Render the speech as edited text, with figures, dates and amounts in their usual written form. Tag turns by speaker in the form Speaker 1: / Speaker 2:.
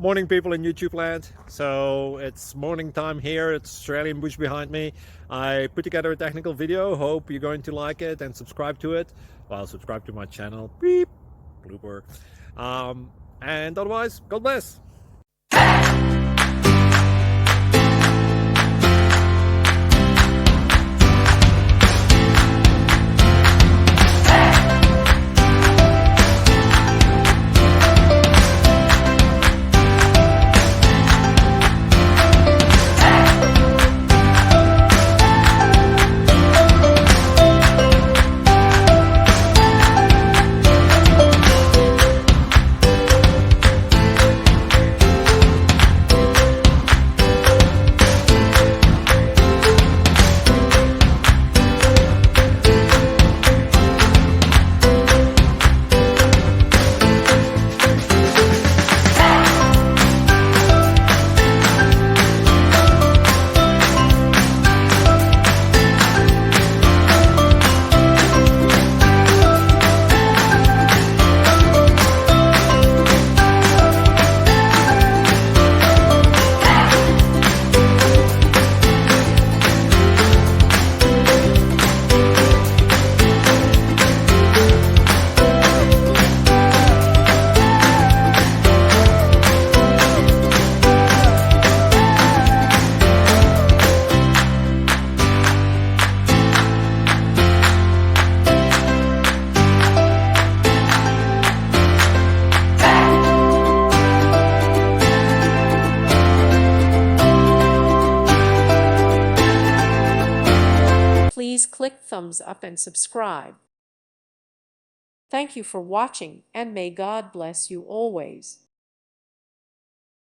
Speaker 1: Morning, people in YouTube land. So it's morning time here. It's Australian bush behind me. I put together a technical video. Hope you're going to like it and subscribe to it. Well, subscribe to my channel. Beep. Blooper. And otherwise, God bless.
Speaker 2: Please click thumbs up and subscribe. Thank you for watching, and may God bless you always.